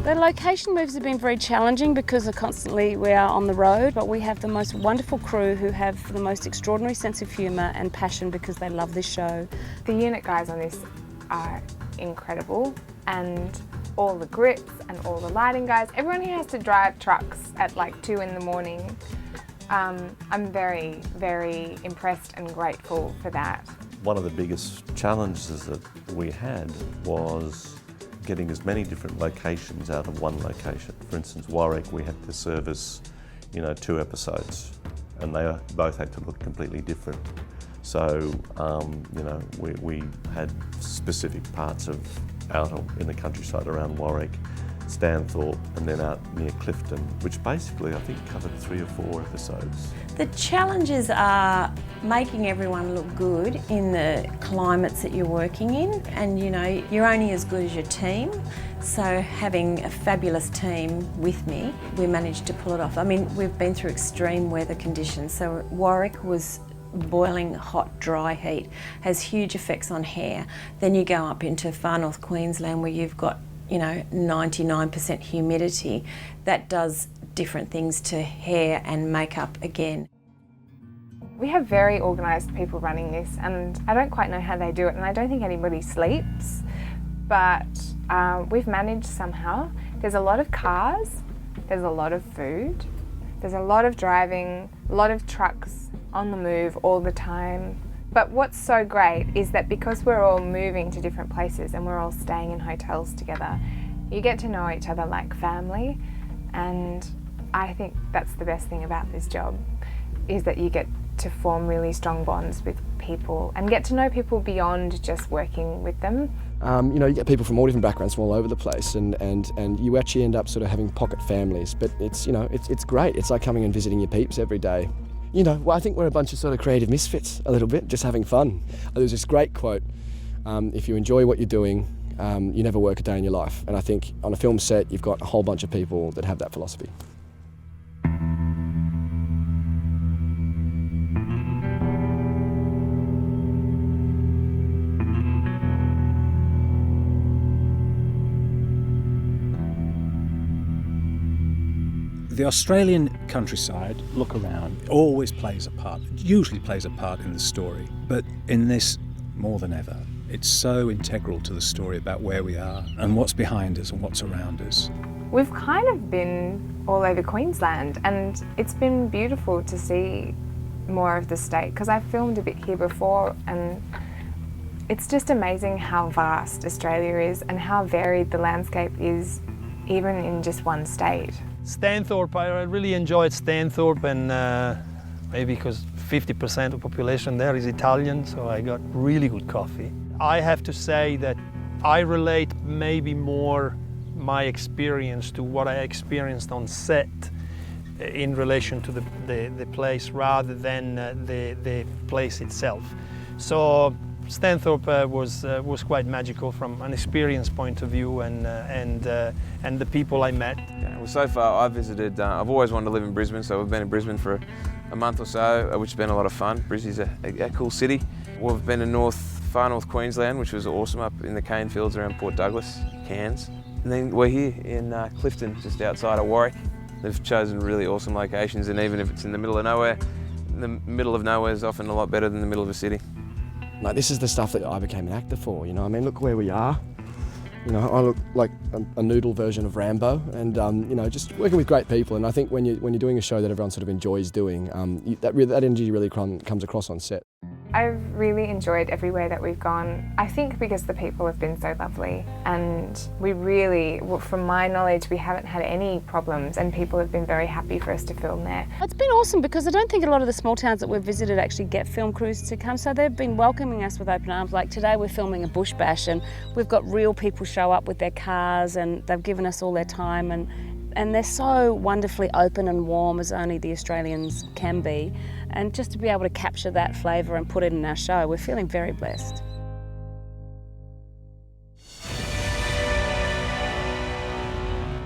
The location moves have been very challenging because constantly we are on the road, but we have the most wonderful crew who have the most extraordinary sense of humour and passion because they love this show. The unit guys on this are incredible, and all the grips and all the lighting guys, everyone who has to drive trucks at like 2 in the morning, I'm very, very impressed and grateful for that. One of the biggest challenges that we had was getting as many different locations out of one location. For instance, Warwick, we had to service, 2 episodes, and they both had to look completely different. So, we had specific parts of out in the countryside around Warwick, Stanthorpe, and then out near Clifton, which basically I think covered 3 or 4 episodes. The challenges are making everyone look good in the climates that you're working in, and you're only as good as your team. So having a fabulous team with me, we managed to pull it off. I mean, we've been through extreme weather conditions. So Warwick was boiling hot, dry heat, has huge effects on hair. Then you go up into far north Queensland where you've got 99% humidity. That does different things to hair and makeup again. We have very organised people running this, and I don't quite know how they do it, and I don't think anybody sleeps, but we've managed somehow. There's a lot of cars, there's a lot of food, there's a lot of driving, a lot of trucks on the move all the time. But what's so great is that because we're all moving to different places and we're all staying in hotels together, you get to know each other like family, and I think that's the best thing about this job, is that you get to form really strong bonds with people and get to know people beyond just working with them. You get people from all different backgrounds from all over the place, and you actually end up sort of having pocket families. But it's great. It's like coming and visiting your peeps every day. I think we're a bunch of sort of creative misfits a little bit, just having fun. There's this great quote: "If you enjoy what you're doing, you never work a day in your life." And I think on a film set, you've got a whole bunch of people that have that philosophy. The Australian countryside, look around, always plays a part, usually plays a part in the story. But in this, more than ever, it's so integral to the story about where we are and what's behind us and what's around us. We've kind of been all over Queensland, and it's been beautiful to see more of the state, because I've filmed a bit here before, and it's just amazing how vast Australia is and how varied the landscape is, even in just one state. Stanthorpe, I really enjoyed Stanthorpe, and maybe because 50% of the population there is Italian, so I got really good coffee. I have to say that I relate maybe more my experience to what I experienced on set in relation to the place rather than the place itself. So Stanthorpe was quite magical from an experience point of view, and the people I met. Well, so far I've visited, I've always wanted to live in Brisbane, so we've been in Brisbane for a month or so, which has been a lot of fun. Brisbane's a cool city. We've been in far north Queensland, which was awesome, up in the cane fields around Port Douglas, Cairns. And then we're here in Clifton, just outside of Warwick. They've chosen really awesome locations, and even if it's in the middle of nowhere, the middle of nowhere is often a lot better than the middle of a city. Like, this is the stuff that I became an actor for, look where we are. I look like a noodle version of Rambo, and just working with great people. And I think when you're doing a show that everyone sort of enjoys doing, that energy really comes across on set. I've really enjoyed everywhere that we've gone. I think because the people have been so lovely, and we really, from my knowledge, we haven't had any problems, and people have been very happy for us to film there. It's been awesome because I don't think a lot of the small towns that we've visited actually get film crews to come, so they've been welcoming us with open arms. Like today we're filming a bush bash, and we've got real people show up with their cars, and they've given us all their time, and they're so wonderfully open and warm as only the Australians can be. And just to be able to capture that flavour and put it in our show, we're feeling very blessed.